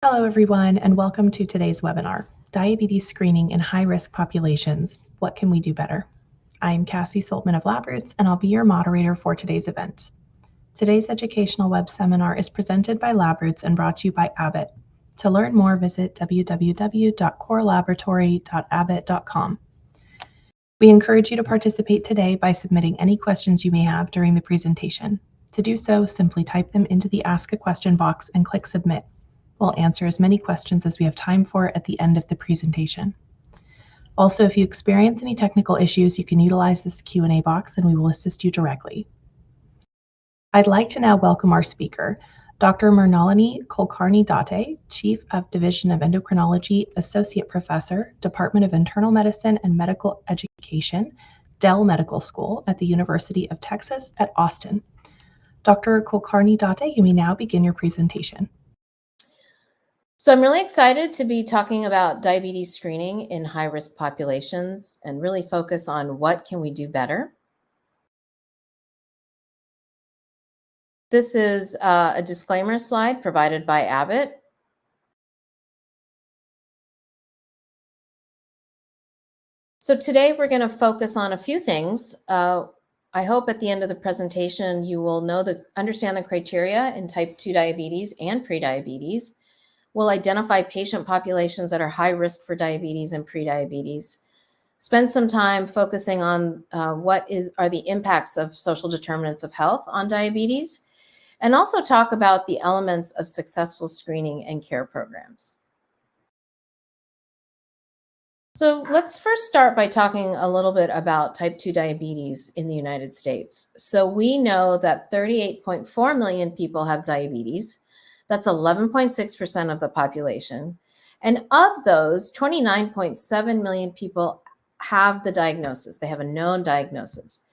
Hello, everyone, and welcome to today's webinar, Diabetes Screening in High-Risk Populations, What Can We Do Better? I'm Cassie Soltman of LabRoots, and I'll be your moderator for today's event. Today's educational web seminar is presented by LabRoots and brought to you by Abbott. To learn more, visit www.corelaboratory.abbott.com. We encourage you to participate today by submitting any questions you may have during the presentation. To do so, simply type them into the Ask a Question box and click Submit. We'll answer as many questions as we have time for at the end of the presentation. Also, if you experience any technical issues, you can utilize this Q&A box and we will assist you directly. I'd like to now welcome our speaker, Dr. Mrinalini Kulkarni-Date, Chief of Division of Endocrinology, Associate Professor, Department of Internal Medicine and Medical Education, Dell Medical School at the University of Texas at Austin. Dr. Kulkarni-Date, you may now begin your presentation. So I'm really excited to be talking about diabetes screening in high-risk populations and really focus on what can we do better. This is a disclaimer slide provided by Abbott. So today we're going to focus on a few things. I hope at the end of the presentation you will understand the criteria in type 2 diabetes and prediabetes. We'll identify patient populations that are high risk for diabetes and prediabetes. Spend some time focusing on what are the impacts of social determinants of health on diabetes, and also talk about the elements of successful screening and care programs. So let's first start by talking a little bit about type 2 diabetes in the United States. So we know that 38.4 million people have diabetes. That's 11.6% of the population. And of those, 29.7 million people have the diagnosis. They have a known diagnosis.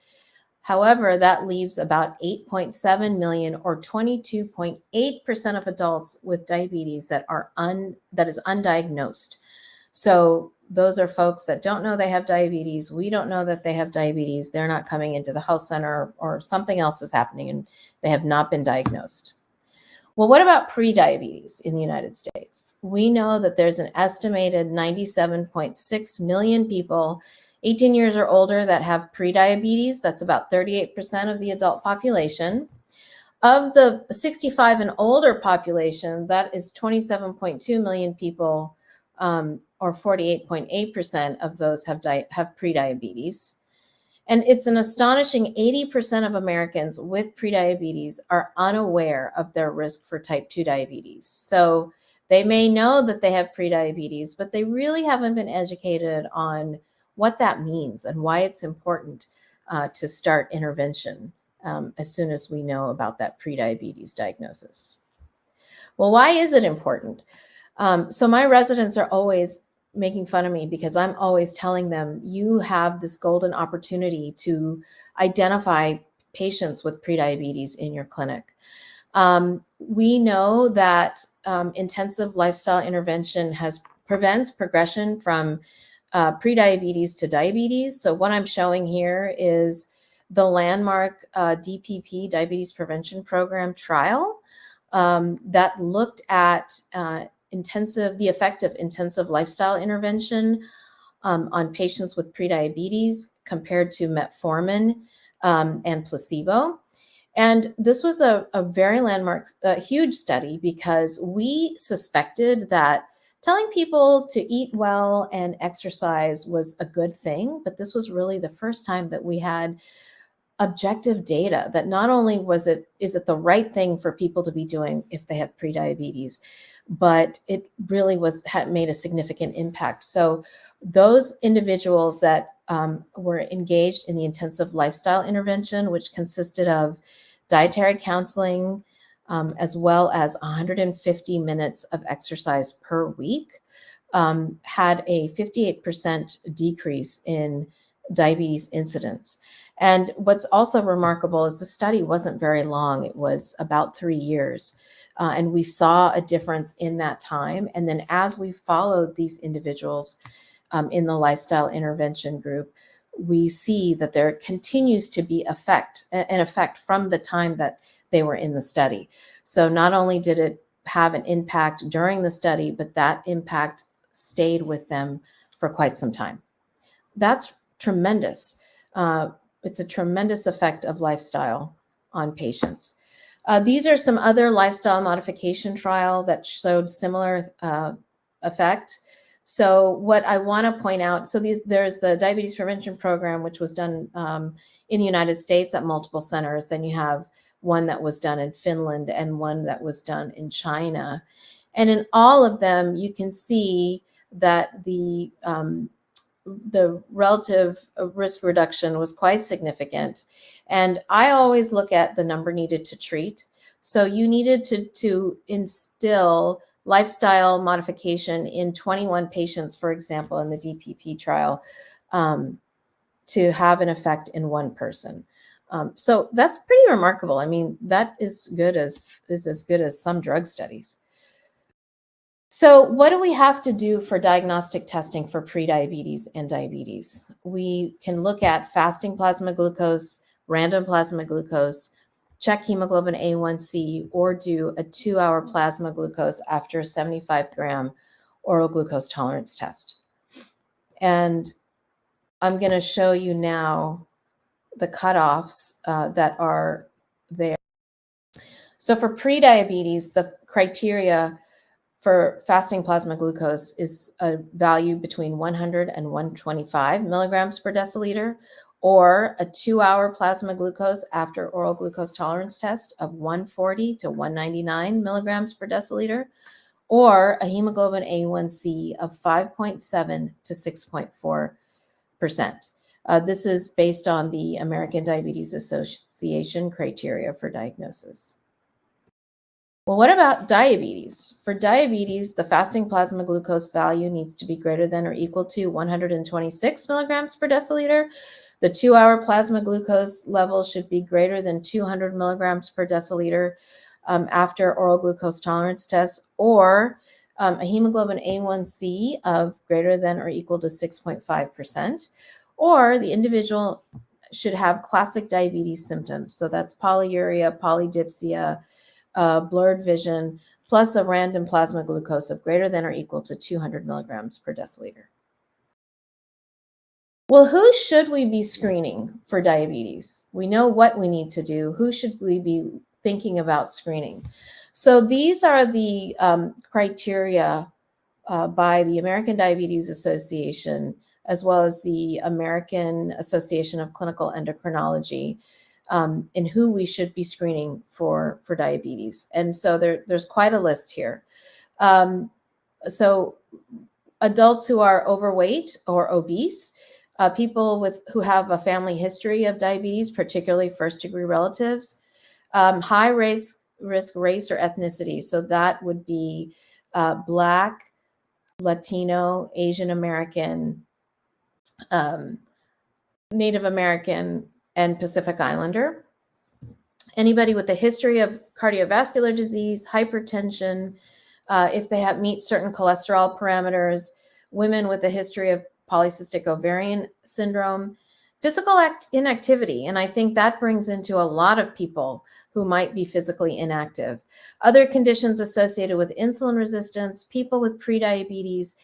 However, that leaves about 8.7 million or 22.8% of adults with diabetes that is undiagnosed. So those are folks that don't know they have diabetes. We don't know that they have diabetes. They're not coming into the health center or something else is happening and they have not been diagnosed. Well, what about prediabetes in the United States? We know that there's an estimated 97.6 million people 18 years or older that have prediabetes. That's about 38% of the adult population. Of the 65 and older population, that is 27.2 million people, or 48.8% of those have prediabetes. And it's an astonishing 80% of Americans with prediabetes are unaware of their risk for type 2 diabetes. So they may know that they have prediabetes, but they really haven't been educated on what that means and why it's important to start intervention as soon as we know about that prediabetes diagnosis. Well, why is it important? So my residents are always making fun of me because I'm always telling them, you have this golden opportunity to identify patients with prediabetes in your clinic. We know that intensive lifestyle intervention prevents progression from prediabetes to diabetes. So what I'm showing here is the landmark DPP, Diabetes Prevention Program trial that looked at the effect of intensive lifestyle intervention on patients with prediabetes compared to metformin and placebo. And this was a very landmark, huge study because we suspected that telling people to eat well and exercise was a good thing, but this was really the first time that we had objective data that not only is it the right thing for people to be doing if they have prediabetes, but it really had made a significant impact. So those individuals that were engaged in the intensive lifestyle intervention, which consisted of dietary counseling, as well as 150 minutes of exercise per week, had a 58% decrease in diabetes incidence. And what's also remarkable is the study wasn't very long. It was about 3 years. And we saw a difference in that time. And then as we followed these individuals in the lifestyle intervention group, we see that there continues to be an effect from the time that they were in the study. So not only did it have an impact during the study, but that impact stayed with them for quite some time. That's tremendous. It's a tremendous effect of lifestyle on patients. These are some other lifestyle modification trial that showed similar effect. So what I want to point out, so there's the diabetes prevention program, which was done in the United States at multiple centers. Then you have one that was done in Finland and one that was done in China. And in all of them, you can see that the relative risk reduction was quite significant. And I always look at the number needed to treat. So you needed to instill lifestyle modification in 21 patients, for example, in the DPP trial, to have an effect in one person. So that's pretty remarkable. I mean, that is as good as some drug studies. So what do we have to do for diagnostic testing for prediabetes and diabetes? We can look at fasting plasma glucose, random plasma glucose, check hemoglobin A1C, or do a 2-hour plasma glucose after a 75-gram oral glucose tolerance test. And I'm going to show you now the cutoffs that are there. So for prediabetes, the criteria for fasting plasma glucose is a value between 100 and 125 milligrams per deciliter, or a 2-hour plasma glucose after oral glucose tolerance test of 140 to 199 milligrams per deciliter, or a hemoglobin A1C of 5.7 to 6.4%. This is based on the American Diabetes Association criteria for diagnosis. Well, what about diabetes? For diabetes, the fasting plasma glucose value needs to be greater than or equal to 126 milligrams per deciliter. The 2-hour plasma glucose level should be greater than 200 milligrams per deciliter after oral glucose tolerance test, or a hemoglobin A1C of greater than or equal to 6.5%, or the individual should have classic diabetes symptoms. So that's polyuria, polydipsia, blurred vision, plus a random plasma glucose of greater than or equal to 200 milligrams per deciliter. Well, who should we be screening for diabetes? We know what we need to do. Who should we be thinking about screening? So these are the criteria by the American Diabetes Association, as well as the American Association of Clinical Endocrinology, in who we should be screening for diabetes. And so there's quite a list here. So adults who are overweight or obese, people who have a family history of diabetes, particularly first-degree relatives, high risk race or ethnicity. So that would be Black, Latino, Asian American, Native American, and Pacific Islander. Anybody with a history of cardiovascular disease, hypertension, if they meet certain cholesterol parameters, women with a history of polycystic ovarian syndrome, physical inactivity. And I think that brings into a lot of people who might be physically inactive. Other conditions associated with insulin resistance, people with prediabetes,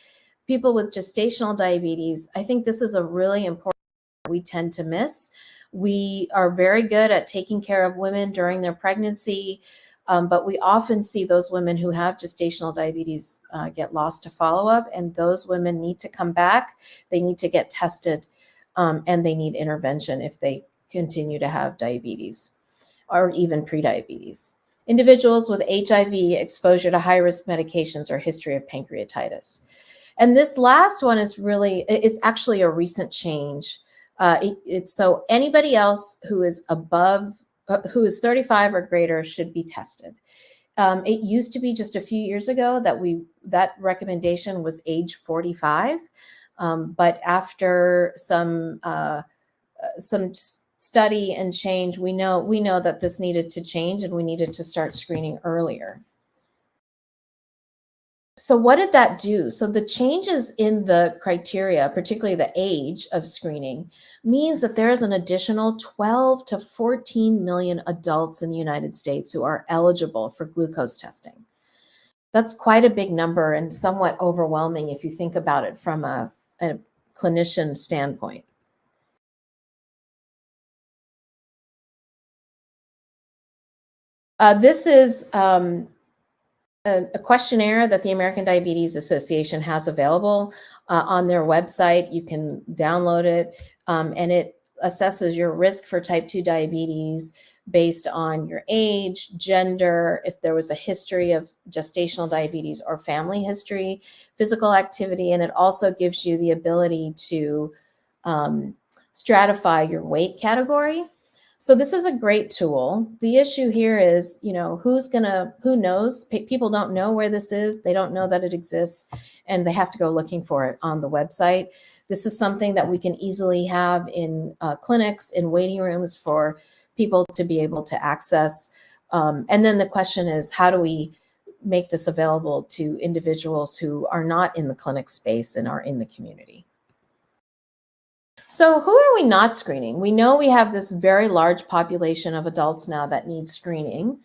people with gestational diabetes. I think this is a really important we tend to miss. We are very good at taking care of women during their pregnancy, but we often see those women who have gestational diabetes get lost to follow-up, and those women need to come back. They need to get tested, and they need intervention if they continue to have diabetes or even prediabetes. Individuals with HIV, exposure to high-risk medications, or history of pancreatitis. And this last one is actually a recent change. It's so anybody else who is above, who is 35 or greater should be tested. It used to be just a few years ago that recommendation was age 45, but after some study and change, we know that this needed to change, and we needed to start screening earlier. So what did that do? So the changes in the criteria, particularly the age of screening, means that there is an additional 12 to 14 million adults in the United States who are eligible for glucose testing. That's quite a big number and somewhat overwhelming if you think about it from a clinician standpoint. This is a questionnaire that the American Diabetes Association has available on their website. You can download it, and it assesses your risk for type 2 diabetes based on your age, gender, if there was a history of gestational diabetes or family history, physical activity, and it also gives you the ability to stratify your weight category. So this is a great tool. The issue here is, who knows? People don't know where this is. They don't know that it exists, and they have to go looking for it on the website. This is something that we can easily have in clinics, in waiting rooms for people to be able to access. And then the question is, how do we make this available to individuals who are not in the clinic space and are in the community? So who are we not screening? We know we have this very large population of adults now that need screening.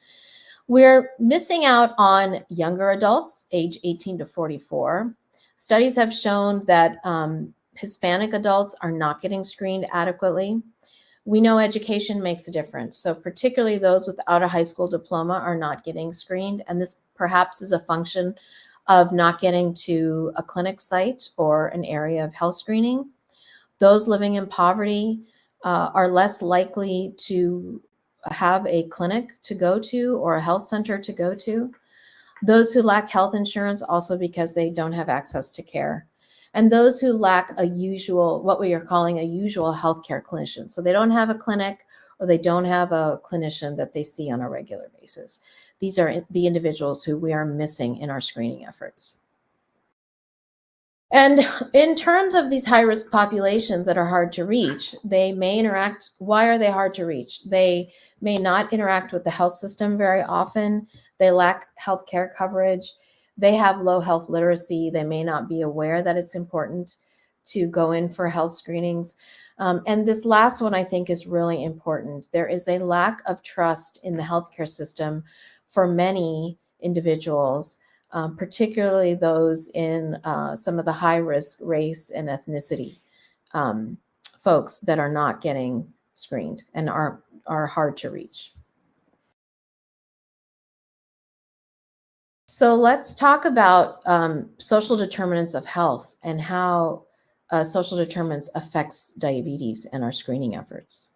We're missing out on younger adults, age 18 to 44. Studies have shown that Hispanic adults are not getting screened adequately. We know education makes a difference. So particularly those without a high school diploma are not getting screened. And this perhaps is a function of not getting to a clinic site or an area of health screening. Those living in poverty are less likely to have a clinic to go to or a health center to go to. Those who lack health insurance also because they don't have access to care. And those who lack what we are calling a usual healthcare clinician. So they don't have a clinic or they don't have a clinician that they see on a regular basis. These are the individuals who we are missing in our screening efforts. And in terms of these high-risk populations that are hard to reach, they may interact. Why are they hard to reach? They may not interact with the health system very often. They lack health care coverage. They have low health literacy. They may not be aware that it's important to go in for health screenings. And this last one, I think, is really important. There is a lack of trust in the healthcare system for many individuals, particularly those in some of the high-risk race and ethnicity folks that are not getting screened and are hard to reach. So let's talk about social determinants of health and how social determinants affects diabetes and our screening efforts.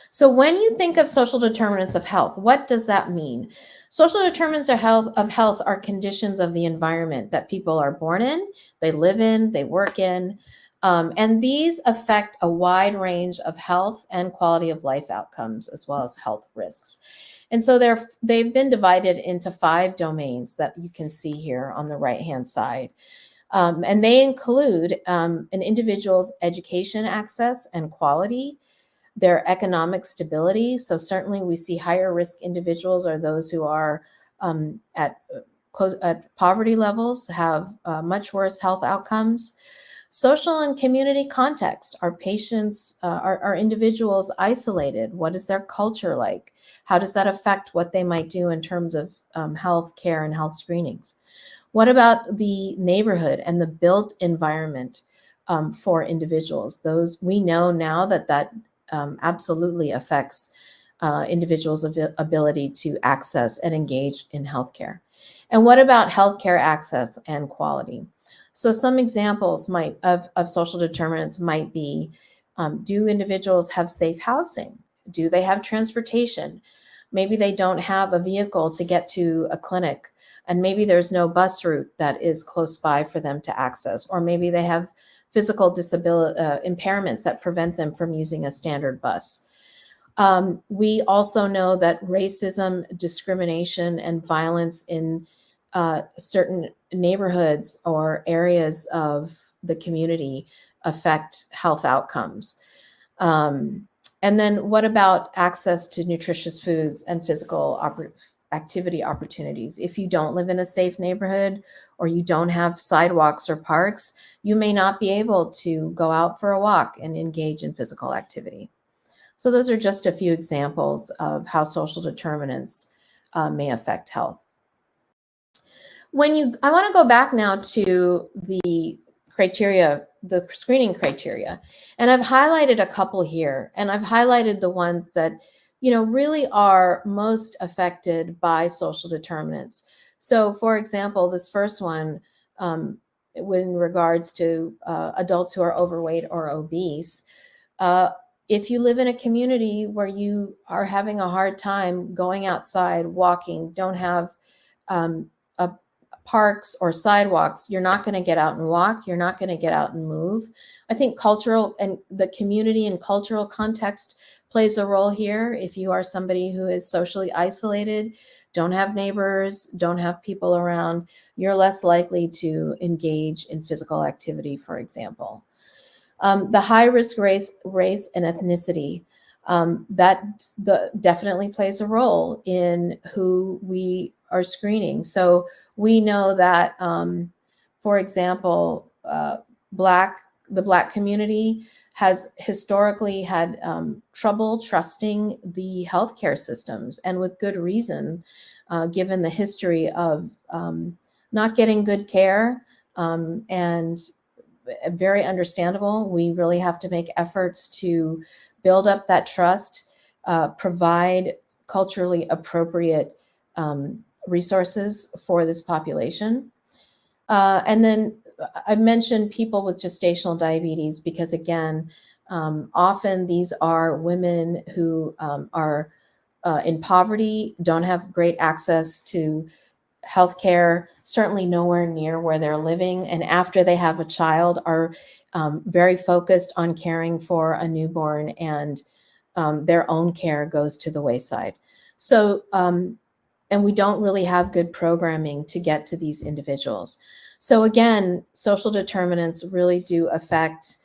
So when you think of social determinants of health, what does that mean? Social determinants of health are conditions of the environment that people are born in, they live in, they work in, and these affect a wide range of health and quality of life outcomes, as well as health risks. And so they've been divided into 5 domains that you can see here on the right-hand side. And they include an individual's education access and quality, their economic stability. So certainly we see higher risk individuals are those who are at poverty levels, have much worse health outcomes. Social and community context. Are patients, are individuals isolated? What is their culture like? How does that affect what they might do in terms of health care and health screenings? What about the neighborhood and the built environment for individuals? Those we know now that absolutely affects individuals' ability to access and engage in healthcare. And what about healthcare access and quality? So some examples of social determinants might be, do individuals have safe housing? Do they have transportation? Maybe they don't have a vehicle to get to a clinic, and maybe there's no bus route that is close by for them to access, or maybe they have physical disability impairments that prevent them from using a standard bus. We also know that racism, discrimination, and violence in certain neighborhoods or areas of the community affect health outcomes. And then what about access to nutritious foods and physical activity opportunities? If you don't live in a safe neighborhood or you don't have sidewalks or parks, you may not be able to go out for a walk and engage in physical activity. So those are just a few examples of how social determinants may affect health. I want to go back now to the criteria, the screening criteria, and I've highlighted a couple here, and I've highlighted the ones that, really are most affected by social determinants. So, for example, this first one, in regards to adults who are overweight or obese, if you live in a community where you are having a hard time going outside, walking, don't have parks or sidewalks, you're not going to get out and walk. You're not going to get out and move. I think cultural and the community and cultural context plays a role here. If you are somebody who is socially isolated, don't have neighbors, don't have people around, you're less likely to engage in physical activity, for example. The high-risk race and ethnicity, definitely plays a role in who we are screening. So we know that, for example, the Black community has historically had trouble trusting the healthcare systems, and with good reason, given the history of not getting good care, and very understandable. We really have to make efforts to build up that trust, provide culturally appropriate resources for this population. And then I mentioned people with gestational diabetes because, again, often these are women who are in poverty, don't have great access to healthcare, certainly nowhere near where they're living, and after they have a child are very focused on caring for a newborn, and their own care goes to the wayside. So, and we don't really have good programming to get to these individuals. So again, social determinants really do affect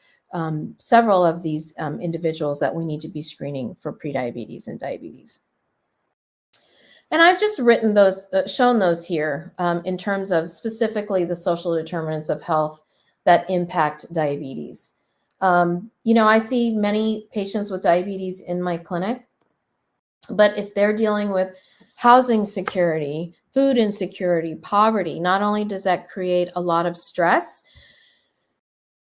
several of these individuals that we need to be screening for prediabetes and diabetes. And I've just written those, shown those here in terms of specifically the social determinants of health that impact diabetes. I see many patients with diabetes in my clinic, but if they're dealing with housing security, food insecurity, poverty, not only does that create a lot of stress,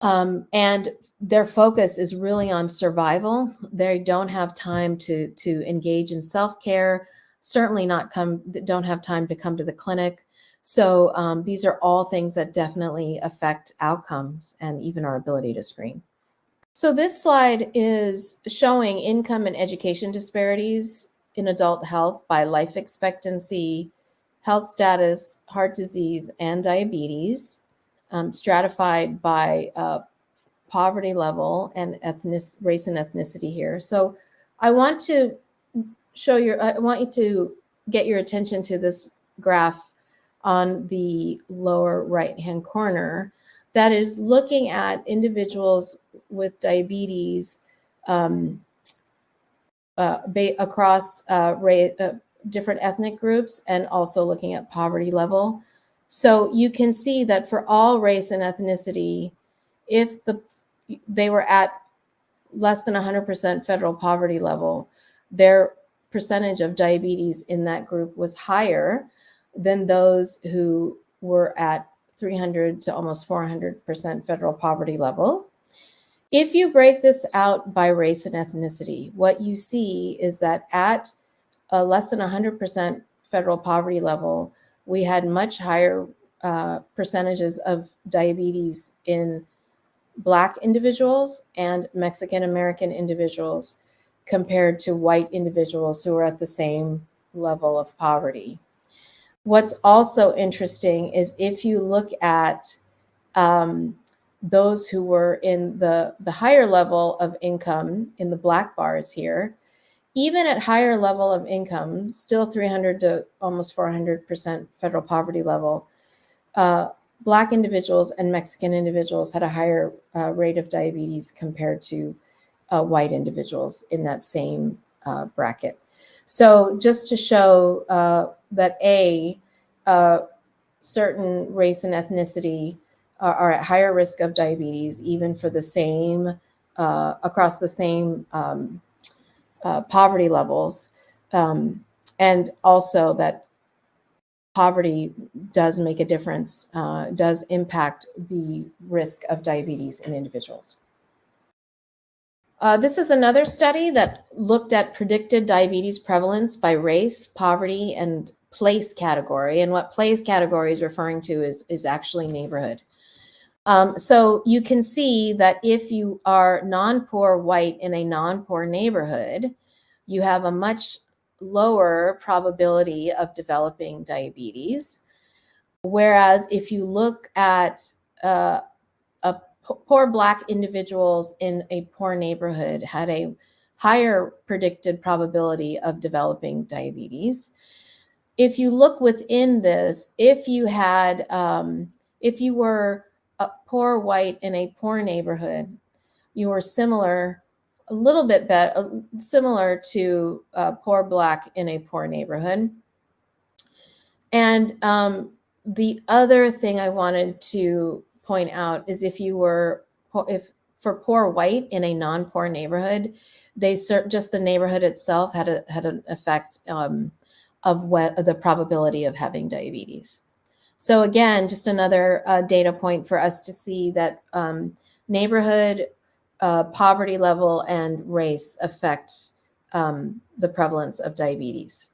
and their focus is really on survival, they don't have time to engage in self-care, certainly don't have time to come to the clinic. So these are all things that definitely affect outcomes and even our ability to screen. So this slide is showing income and education disparities in adult health by life expectancy, health status, heart disease, and diabetes, stratified by poverty level and race and ethnicity here. So I want to I want you to get your attention to this graph on the lower right-hand corner that is looking at individuals with diabetes across different ethnic groups, and also looking at poverty level. So you can see that for all race and ethnicity, if they were at less than 100% federal poverty level, their percentage of diabetes in that group was higher than those who were at 300 to almost 400% federal poverty level. If you break this out by race and ethnicity, what you see is that at less than 100% federal poverty level, we had much higher percentages of diabetes in Black individuals and Mexican American individuals compared to white individuals who are at the same level of poverty. What's also interesting is if you look at those who were in the higher level of income in the black bars here, even at higher level of income, still 300 to almost 400% federal poverty level, Black individuals and Mexican individuals had a higher rate of diabetes compared to white individuals in that same bracket. So just to show that certain race and ethnicity are at higher risk of diabetes, even for the same, across the same poverty levels. and also that poverty does make a difference, does impact the risk of diabetes in individuals. This is another study that looked at predicted diabetes prevalence by race, poverty, and place category. And what place category is referring to is actually neighborhood. So you can see that if you are non-poor white in a non-poor neighborhood, you have a much lower probability of developing diabetes. Whereas if you look at poor Black individuals in a poor neighborhood had a higher predicted probability of developing diabetes. If you look within this, if you were a poor white in a poor neighborhood, you were similar, a little bit better, similar to poor Black in a poor neighborhood. And the other thing I wanted to point out is if for poor white in a non-poor neighborhood, just the neighborhood itself had an effect of the probability of having diabetes. So again, just another data point for us to see that neighborhood, poverty level, and race affect the prevalence of diabetes.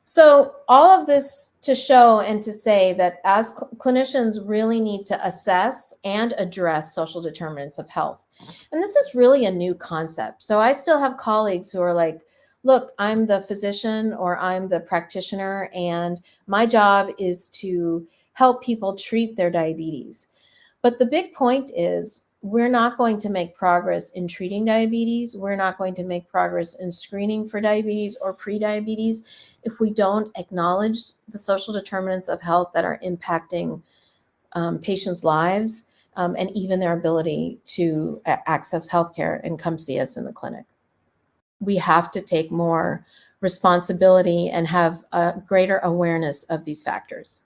So all of this to show and to say that as clinicians really need to assess and address social determinants of health. And this is really a new concept. So I still have colleagues who are like, look, I'm the physician or I'm the practitioner, and my job is to help people treat their diabetes. But the big point is, we're not going to make progress in treating diabetes. We're not going to make progress in screening for diabetes or pre-diabetes if we don't acknowledge the social determinants of health that are impacting patients' lives and even their ability to access healthcare and come see us in the clinic. We have to take more responsibility and have a greater awareness of these factors.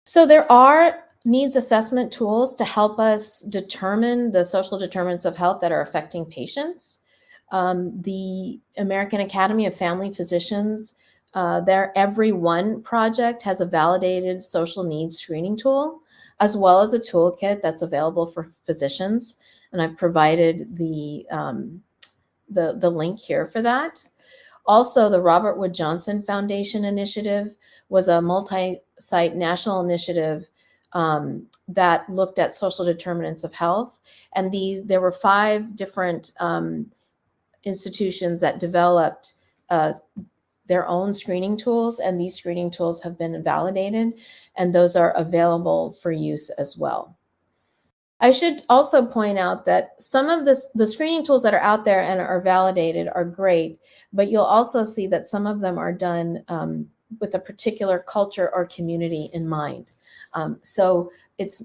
So there are needs assessment tools to help us determine the social determinants of health that are affecting patients. The American Academy of Family Physicians, their Every One project has a validated social needs screening tool, as well as a toolkit that's available for physicians. And I've provided the link here for that. Also, the Robert Wood Johnson Foundation initiative was a multi-site national initiative that looked at social determinants of health. And there were 5 different institutions that developed their own screening tools, and these screening tools have been validated, and those are available for use as well. I should also point out that some of the screening tools that are out there and are validated are great, but you'll also see that some of them are done with a particular culture or community in mind. So it's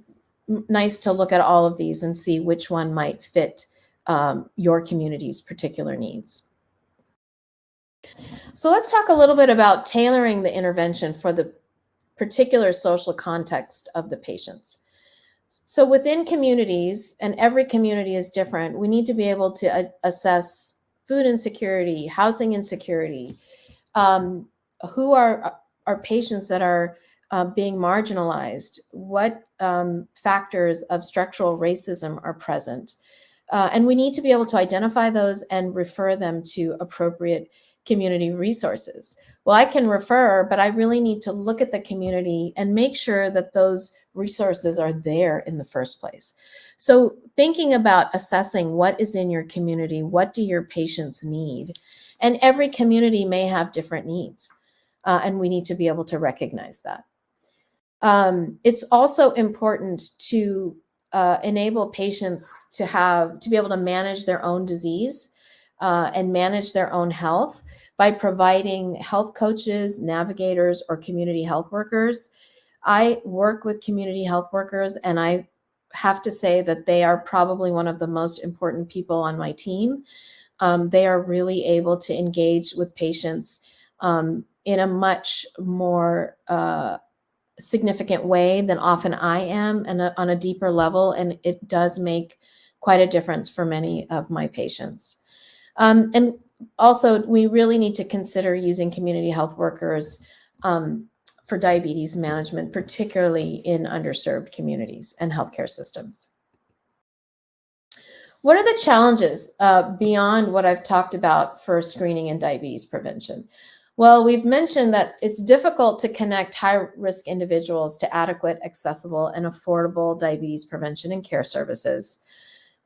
nice to look at all of these and see which one might fit your community's particular needs. So let's talk a little bit about tailoring the intervention for the particular social context of the patients. So within communities, and every community is different, we need to be able to assess food insecurity, housing insecurity, who are patients that are being marginalized, what factors of structural racism are present. And we need to be able to identify those and refer them to appropriate community resources. Well, I can refer, but I really need to look at the community and make sure that those resources are there in the first place. So thinking about assessing what is in your community, what do your patients need? And every community may have different needs, and we need to be able to recognize that. It's also important to enable patients to be able to manage their own disease and manage their own health by providing health coaches, navigators, or community health workers. I work with community health workers, and I have to say that they are probably one of the most important people on my team. They are really able to engage with patients in a much more significant way than often I am, and on a deeper level, and it does make quite a difference for many of my patients. And Also, we really need to consider using community health workers for diabetes management, particularly in underserved communities and healthcare systems. What are the challenges beyond what I've talked about for screening and diabetes prevention? Well, we've mentioned that it's difficult to connect high-risk individuals to adequate, accessible, and affordable diabetes prevention and care services.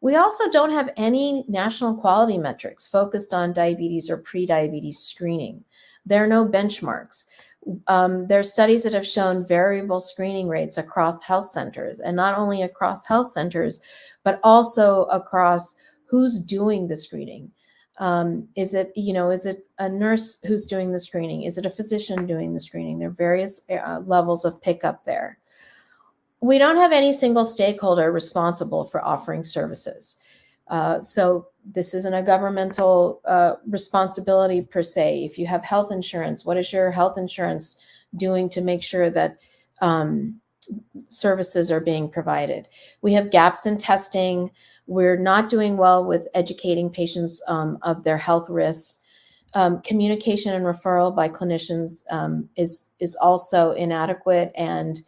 We also don't have any national quality metrics focused on diabetes or pre-diabetes screening. There are no benchmarks. There are studies that have shown variable screening rates across health centers, and not only across health centers, but also across who's doing the screening. Is it a nurse who's doing the screening? Is it a physician doing the screening? There are various levels of pickup there. We don't have any single stakeholder responsible for offering services. So this isn't a governmental responsibility per se. If you have health insurance, what is your health insurance doing to make sure that services are being provided? We have gaps in testing. We're not doing well with educating patients of their health risks. Communication and referral by clinicians is also inadequate and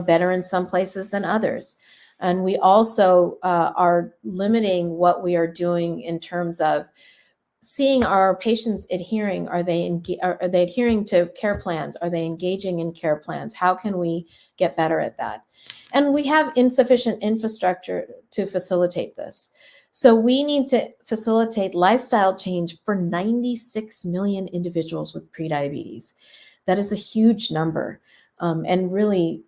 better in some places than others. And we also are limiting what we are doing in terms of seeing our patients adhering. Are they adhering to care plans? Are they engaging in care plans? How can we get better at that? And we have insufficient infrastructure to facilitate this. So we need to facilitate lifestyle change for 96 million individuals with prediabetes. That is a huge number. And really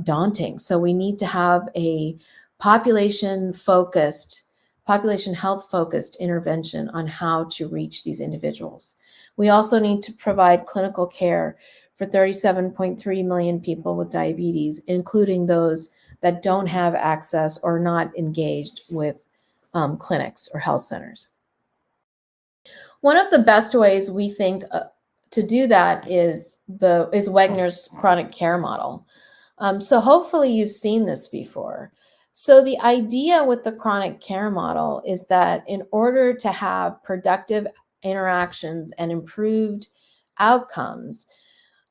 daunting. So we need to have a population health focused intervention on how to reach these individuals. We also need to provide clinical care for 37.3 million people with diabetes, including those that don't have access or not engaged with clinics or health centers. One of the best ways we think to do that is Wegner's chronic care model. So hopefully you've seen this before. So the idea with the chronic care model is that in order to have productive interactions and improved outcomes,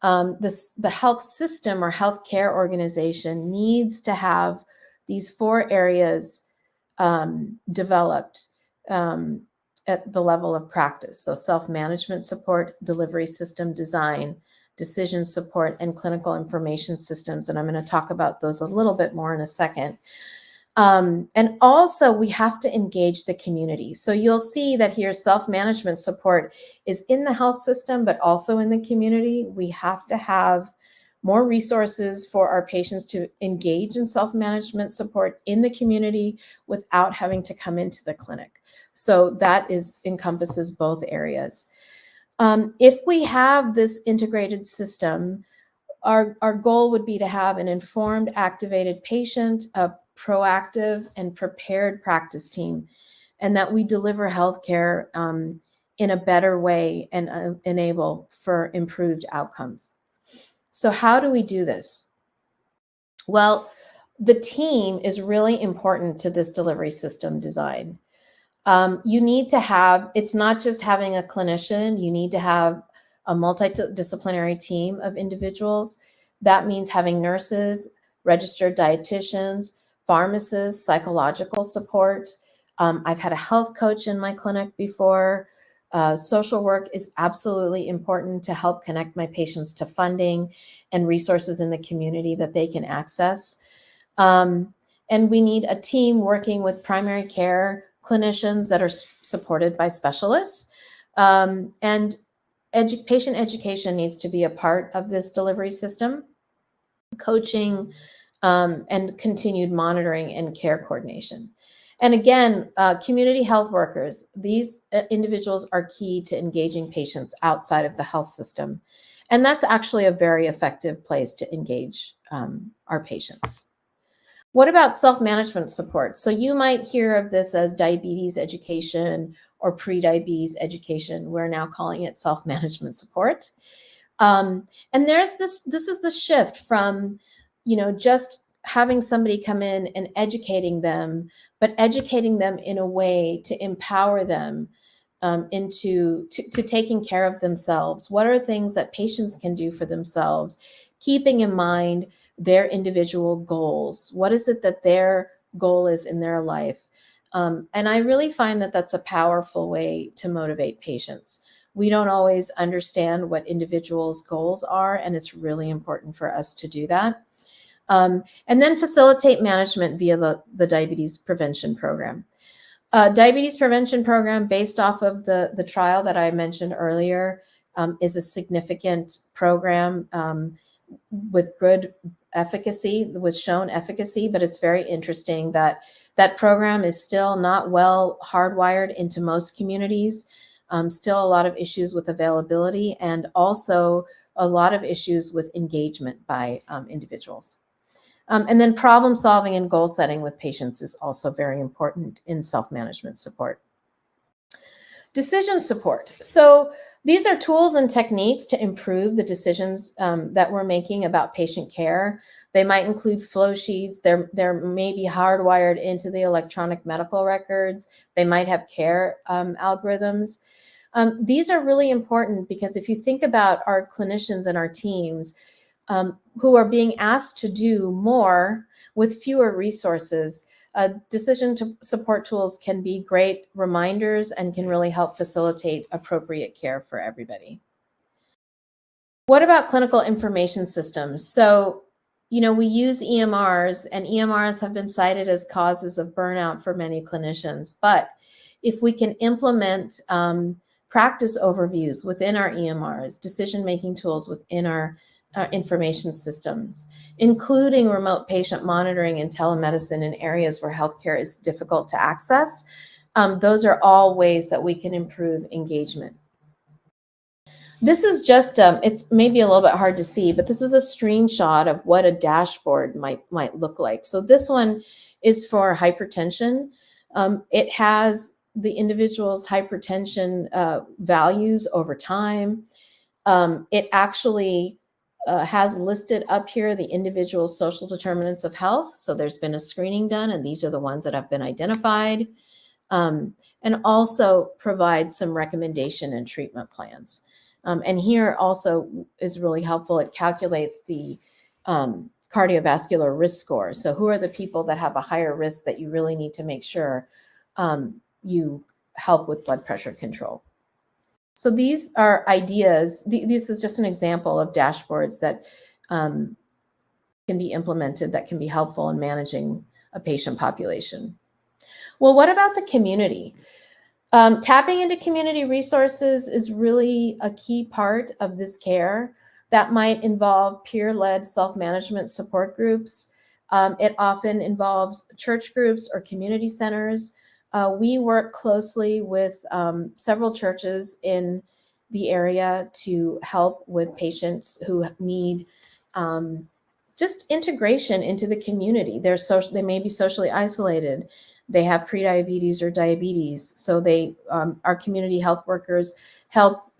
the health system or health care organization needs to have these 4 areas developed at the level of practice. So self-management support, delivery system design, decision support, and clinical information systems. And I'm going to talk about those a little bit more in a second. And also we have to engage the community. So you'll see that here self-management support is in the health system, but also in the community. We have to have more resources for our patients to engage in self-management support in the community without having to come into the clinic. So that encompasses both areas. If we have this integrated system, our goal would be to have an informed, activated patient, a proactive and prepared practice team, and that we deliver healthcare in a better way and enable for improved outcomes. So how do we do this? Well, the team is really important to this delivery system design. You need to have, it's not just having a clinician, you need to have a multidisciplinary team of individuals. That means having nurses, registered dietitians, pharmacists, psychological support. I've had a health coach in my clinic before. Social work is absolutely important to help connect my patients to funding and resources in the community that they can access. And we need a team working with primary care clinicians that are supported by specialists. And patient education needs to be a part of this delivery system, coaching, and continued monitoring and care coordination. And again, community health workers, these individuals are key to engaging patients outside of the health system. And that's actually a very effective place to engage our patients. What about self-management support? So you might hear of this as diabetes education or pre-diabetes education. We're now calling it self-management support. And there's this is the shift from, just having somebody come in and educating them, but educating them in a way to empower them into taking care of themselves. What are things that patients can do for themselves, keeping in mind their individual goals? What is it that their goal is in their life? And I really find that that's a powerful way to motivate patients. We don't always understand what individuals' goals are, and it's really important for us to do that. And then facilitate management via the diabetes prevention program. Diabetes prevention program, based off of the trial that I mentioned earlier, is a significant program with good efficacy, with shown efficacy, but it's very interesting that that program is still not well hardwired into most communities. Still a lot of issues with availability, and also a lot of issues with engagement by individuals. And then problem solving and goal setting with patients is also very important in self-management support. Decision support. So these are tools and techniques to improve the decisions that we're making about patient care. They might include flow sheets. They're maybe hardwired into the electronic medical records. They might have care algorithms. These are really important because if you think about our clinicians and our teams who are being asked to do more with fewer resources, decision support tools can be great reminders and can really help facilitate appropriate care for everybody. What about clinical information systems? So, we use EMRs, and EMRs have been cited as causes of burnout for many clinicians. But if we can implement practice overviews within our EMRs, decision-making tools within our information systems, including remote patient monitoring and telemedicine in areas where healthcare is difficult to access, those are all ways that we can improve engagement. This is just, it's maybe a little bit hard to see, but this is a screenshot of what a dashboard might look like. So this one is for hypertension. It has the individual's hypertension values over time. It actually has listed up here the individual social determinants of health. So there's been a screening done, and these are the ones that have been identified, and also provides some recommendation and treatment plans. And here also is really helpful. It calculates the cardiovascular risk score. So who are the people that have a higher risk that you really need to make sure you help with blood pressure control. So these are ideas. This is just an example of dashboards that can be implemented that can be helpful in managing a patient population. Well, what about the community? Tapping into community resources is really a key part of this care. That might involve peer-led self-management support groups. It often involves church groups or community centers. We work closely with several churches in the area to help with patients who need just integration into the community. They may be socially isolated. They have prediabetes or diabetes. So our community health workers help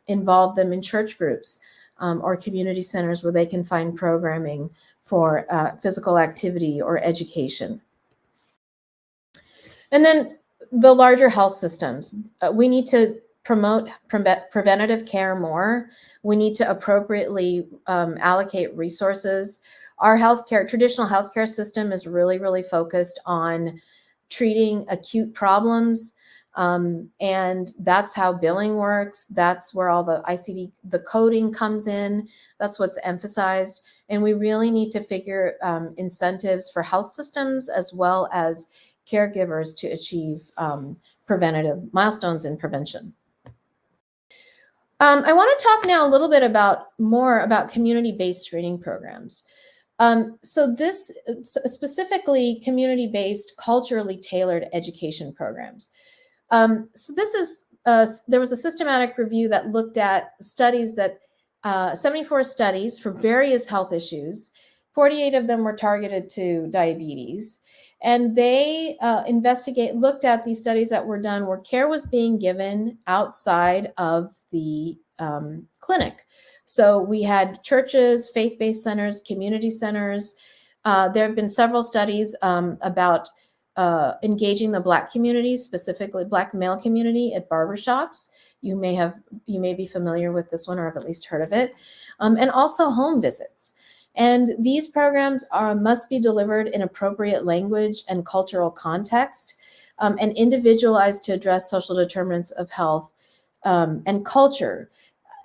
involve them in church groups or community centers where they can find programming for physical activity or education. And then the larger health systems. We need to promote preventative care more. We need to appropriately allocate resources. Our traditional healthcare system is really, really focused on treating acute problems. And that's how billing works. That's where all the ICD, the coding comes in. That's what's emphasized. And we really need to figure incentives for health systems as well as caregivers to achieve preventative milestones in prevention. I want to talk now a little bit more about community-based screening programs. So this specifically community-based, culturally tailored education programs. So this is, there was a systematic review that looked at studies 74 studies for various health issues. 48 of them were targeted to diabetes. And they looked at these studies that were done where care was being given outside of the clinic. So we had churches, faith-based centers, community centers. There have been several studies about engaging the Black community, specifically Black male community at barbershops. You may be familiar with this one or have at least heard of it. And also home visits. And these programs must be delivered in appropriate language and cultural context, and individualized to address social determinants of health and culture.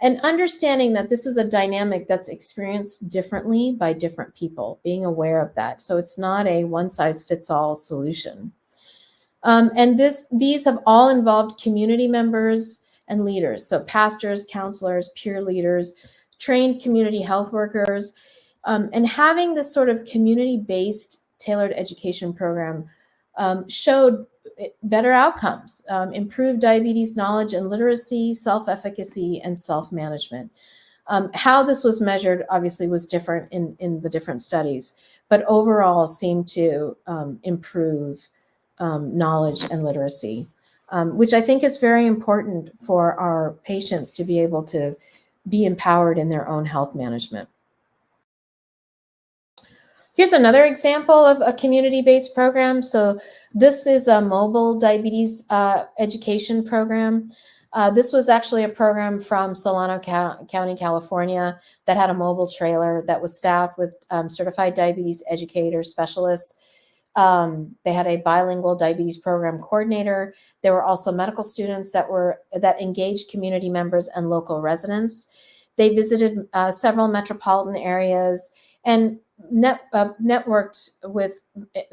And understanding that this is a dynamic that's experienced differently by different people, being aware of that. So it's not a one-size-fits-all solution. And these have all involved community members and leaders. So pastors, counselors, peer leaders, trained community health workers, and having this sort of community-based tailored education program showed better outcomes, improved diabetes knowledge and literacy, self-efficacy, and self-management. How this was measured obviously was different in the different studies, but overall seemed to improve knowledge and literacy, which I think is very important for our patients to be able to be empowered in their own health management. Here's another example of a community-based program. So this is a mobile diabetes education program. This was actually a program from Solano County, California, that had a mobile trailer that was staffed with certified diabetes educator specialists. They had a bilingual diabetes program coordinator. There were also medical students that engaged community members and local residents. They visited several metropolitan areas and networked with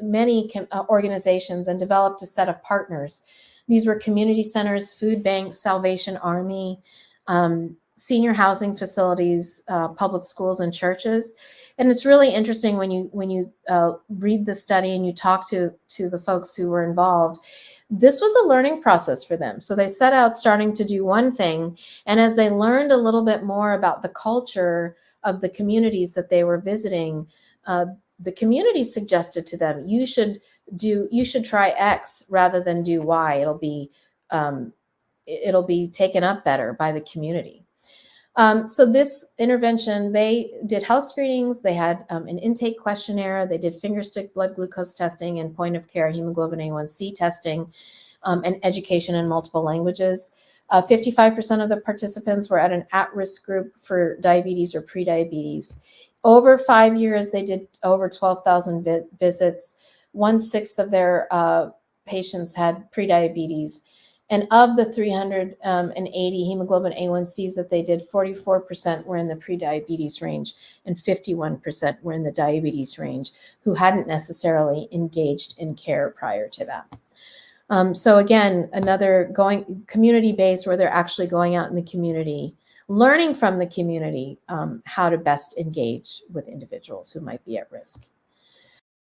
many organizations and developed a set of partners. These were community centers, food banks, Salvation Army, senior housing facilities, public schools, and churches. And it's really interesting when you read the study and you talk to the folks who were involved. This was a learning process for them. So they set out starting to do one thing, and as they learned a little bit more about the culture of the communities that they were visiting, the community suggested to them, you should try X rather than do Y. It'll be taken up better by the community. So this intervention, they did health screenings, they had an intake questionnaire, they did finger stick blood glucose testing and point of care hemoglobin A1C testing, and education in multiple languages. 55% of the participants were at an at-risk group for diabetes or prediabetes. Over 5 years, they did over 12,000 visits. 1/6 of their patients had prediabetes. And of the 380 hemoglobin A1Cs that they did, 44% were in the prediabetes range and 51% were in the diabetes range who hadn't necessarily engaged in care prior to that. So again, another community-based where they're actually going out in the community, learning from the community how to best engage with individuals who might be at risk.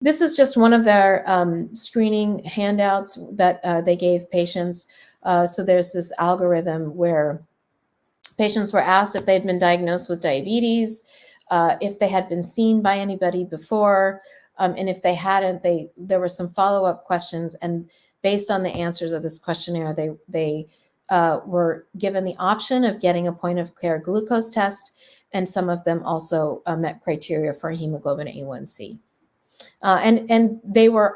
This is just one of their screening handouts that they gave patients. So there's this algorithm where patients were asked if they'd been diagnosed with diabetes, if they had been seen by anybody before, and if they hadn't, there were some follow-up questions. And based on the answers of this questionnaire, they were given the option of getting a point-of-care glucose test, and some of them also met criteria for a hemoglobin A1C. And they were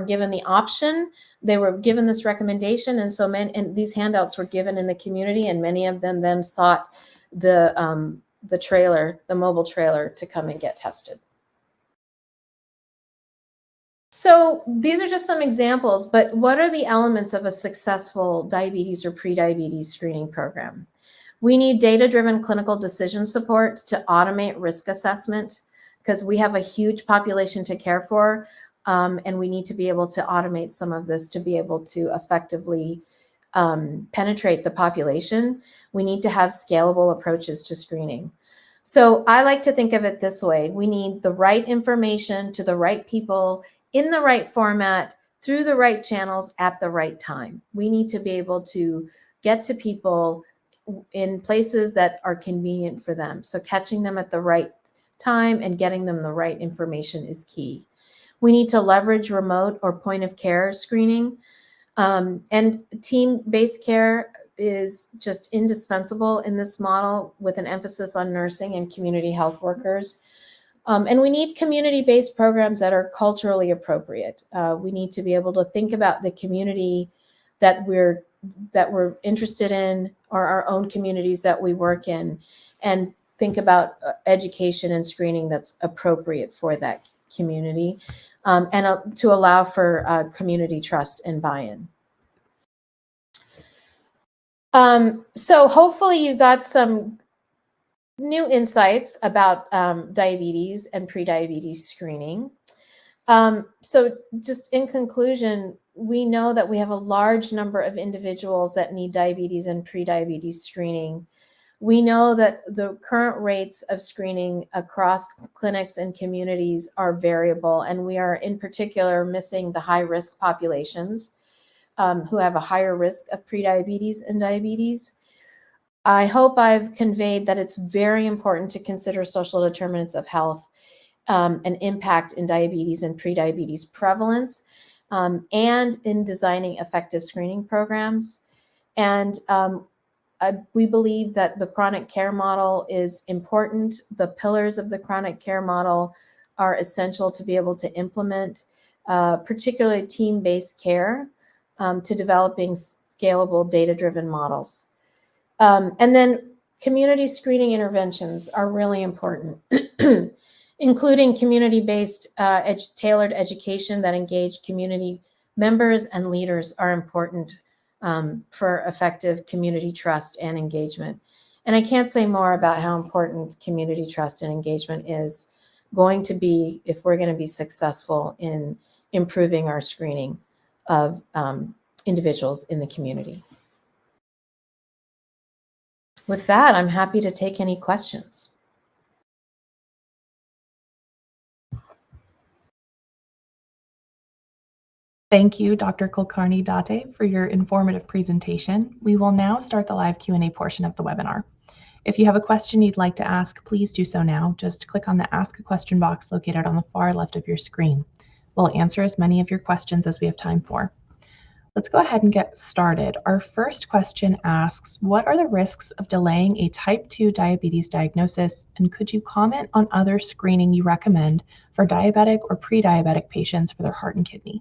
given the option, they were given this recommendation, and so and these handouts were given in the community, and many of them then sought the mobile trailer to come and get tested. So these are just some examples, but what are the elements of a successful diabetes or prediabetes screening program? We need data-driven clinical decision support to automate risk assessment, because we have a huge population to care for, and we need to be able to automate some of this to be able to effectively penetrate the population. We need to have scalable approaches to screening. So I like to think of it this way. We need the right information to the right people in the right format through the right channels at the right time. We need to be able to get to people in places that are convenient for them. So catching them at the right time and getting them the right information is key. We need to leverage remote or point of care screening, and team-based care is just indispensable in this model, with an emphasis on nursing and community health workers. And we need community-based programs that are culturally appropriate. We need to be able to think about the community that we're interested in, or our own communities that we work in, and think about education and screening that's appropriate for that community, and to allow for community trust and buy-in. So hopefully you got some new insights about diabetes and prediabetes screening. So just in conclusion, we know that we have a large number of individuals that need diabetes and prediabetes screening. We know that the current rates of screening across clinics and communities are variable, and we are in particular missing the high-risk populations who have a higher risk of prediabetes and diabetes. I hope I've conveyed that it's very important to consider social determinants of health and impact in diabetes and prediabetes prevalence, and in designing effective screening programs. And we believe that the chronic care model is important. The pillars of the chronic care model are essential to be able to implement, particularly team-based care, to developing scalable data-driven models. And then community screening interventions are really important, including community-based tailored education that engage community members and leaders are important for effective community trust and engagement. And I can't say more about how important community trust and engagement is going to be if we're going to be successful in improving our screening of individuals in the community. With that, I'm happy to take any questions. Thank you, Dr. Kulkarni-Date, for your informative presentation. We will now start the live Q&A portion of the webinar. If you have a question you'd like to ask, please do so now. Just click on the Ask a Question box located on the far left of your screen. We'll answer as many of your questions as we have time for. Let's go ahead and get started. Our first question asks, what are the risks of delaying a type 2 diabetes diagnosis? And could you comment on other screening you recommend for diabetic or pre-diabetic patients for their heart and kidney?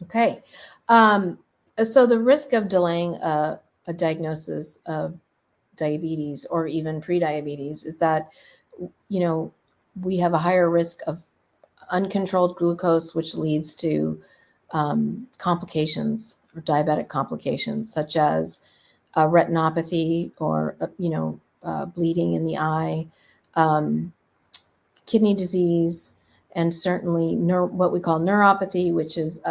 Okay. So the risk of delaying a diagnosis of diabetes or even prediabetes is that, we have a higher risk of uncontrolled glucose, which leads to complications or diabetic complications such as retinopathy or, bleeding in the eye, kidney disease, and certainly what we call neuropathy, which is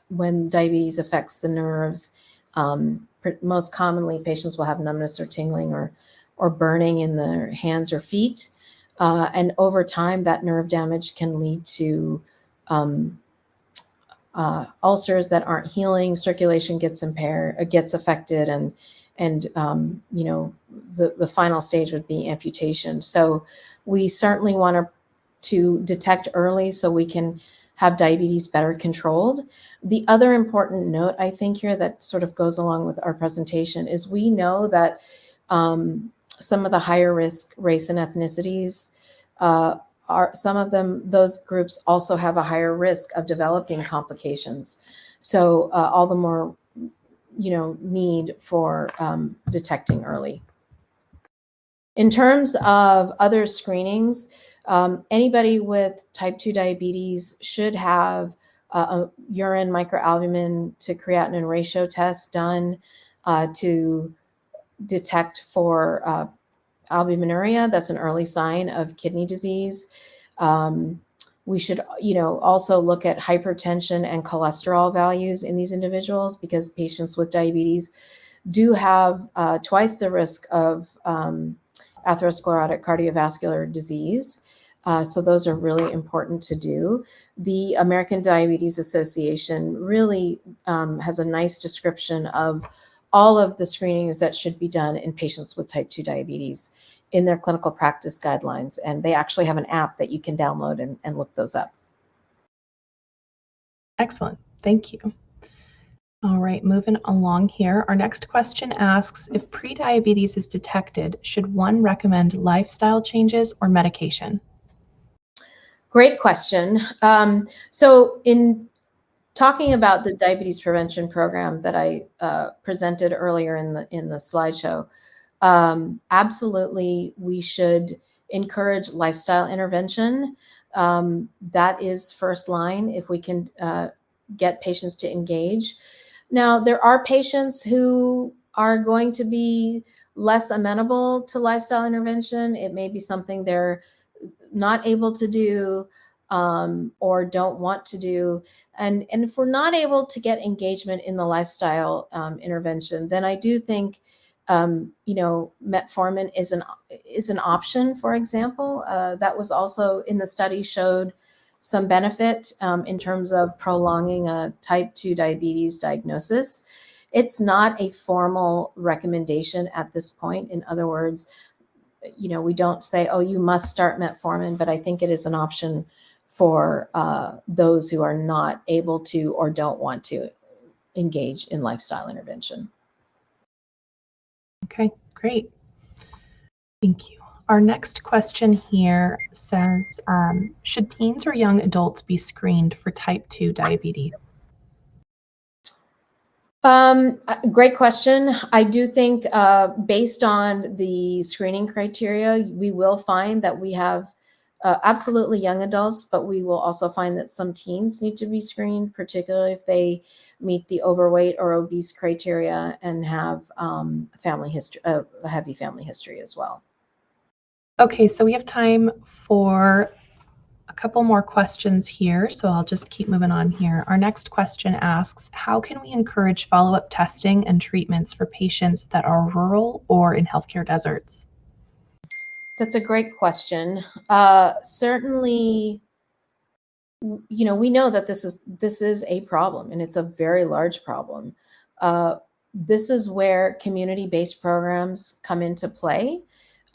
when diabetes affects the nerves. Most commonly, patients will have numbness or tingling or burning in their hands or feet. And over time, that nerve damage can lead to ulcers that aren't healing, circulation gets impaired, gets affected, and the final stage would be amputation. So we certainly want to detect early so we can have diabetes better controlled. The other important note, I think, here that sort of goes along with our presentation is we know that some of the higher risk race and ethnicities some of them, those groups also have a higher risk of developing complications. So all the more, need for detecting early. In terms of other screenings, anybody with type 2 diabetes should have a urine microalbumin to creatinine ratio test done to detect for albuminuria. That's an early sign of kidney disease. We should, also look at hypertension and cholesterol values in these individuals because patients with diabetes do have twice the risk of atherosclerotic cardiovascular disease. So those are really important to do. The American Diabetes Association really has a nice description of all of the screenings that should be done in patients with type 2 diabetes in their clinical practice guidelines. And they actually have an app that you can download and look those up. Excellent. Thank you. All right, moving along here. Our next question asks, if prediabetes is detected, should one recommend lifestyle changes or medication? Great question. So in talking about the diabetes prevention program that I presented earlier in the slideshow, absolutely we should encourage lifestyle intervention. That is first line if we can get patients to engage. Now, there are patients who are going to be less amenable to lifestyle intervention. It may be something they're not able to do or don't want to do. And if we're not able to get engagement in the lifestyle intervention, then I do think metformin is an option. For example, that was also in the study showed some benefit in terms of prolonging a type 2 diabetes diagnosis. It's not a formal recommendation at this point. In other words, we don't say, oh, you must start metformin, but I think it is an option for those who are not able to or don't want to engage in lifestyle intervention. Okay, great. Thank you. Our next question here says, should teens or young adults be screened for type 2 diabetes? Great question. I do think based on the screening criteria, we will find that we have absolutely young adults, but we will also find that some teens need to be screened, particularly if they meet the overweight or obese criteria and have family history, a heavy family history as well. Okay, so we have time for a couple more questions here, so I'll just keep moving on here. Our next question asks, how can we encourage follow-up testing and treatments for patients that are rural or in healthcare deserts? That's a great question. Certainly, we know that this is a problem, and it's a very large problem. This is where community-based programs come into play.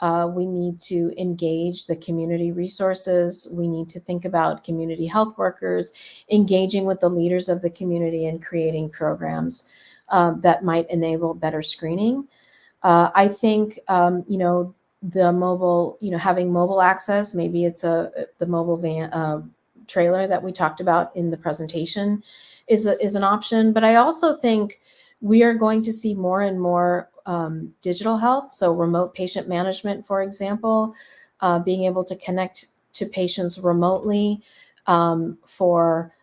We need to engage the community resources. We need to think about community health workers, engaging with the leaders of the community and creating programs that might enable better screening. I think, the mobile, having mobile access, maybe it's the mobile van trailer that we talked about in the presentation is an option. But I also think we are going to see more and more digital health. So remote patient management, for example, being able to connect to patients remotely for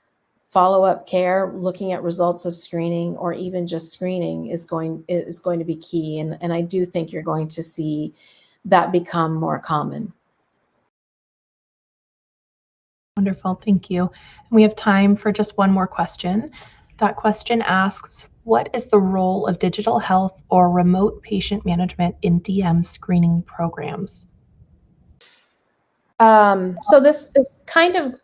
follow-up care, looking at results of screening, or even just screening is going to be key. And I do think you're going to see that become more common. Wonderful, thank you. And we have time for just one more question. That question asks, what is the role of digital health or remote patient management in DM screening programs? So this is kind of,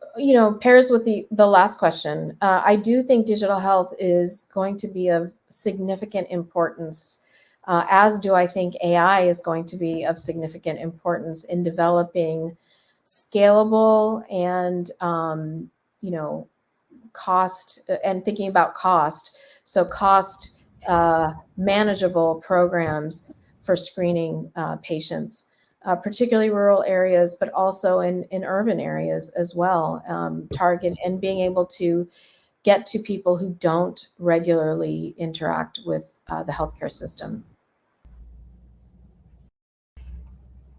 pairs with the last question. I do think digital health is going to be of significant importance, as do I think AI is going to be of significant importance in developing scalable and, cost and thinking about cost. So cost manageable programs for screening patients. Particularly rural areas, but also in urban areas as well, target and being able to get to people who don't regularly interact with the healthcare system.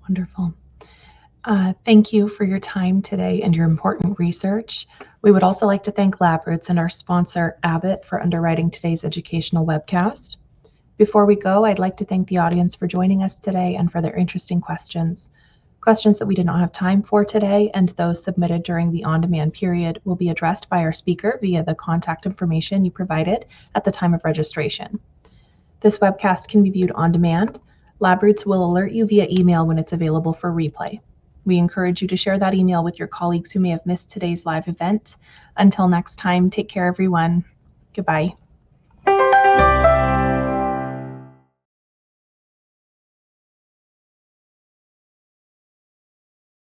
Wonderful. Thank you for your time today and your important research. We would also like to thank LabRoots and our sponsor, Abbott, for underwriting today's educational webcast. Before we go, I'd like to thank the audience for joining us today and for their interesting questions. Questions that we did not have time for today and those submitted during the on-demand period will be addressed by our speaker via the contact information you provided at the time of registration. This webcast can be viewed on demand. LabRoots will alert you via email when it's available for replay. We encourage you to share that email with your colleagues who may have missed today's live event. Until next time, take care, everyone. Goodbye.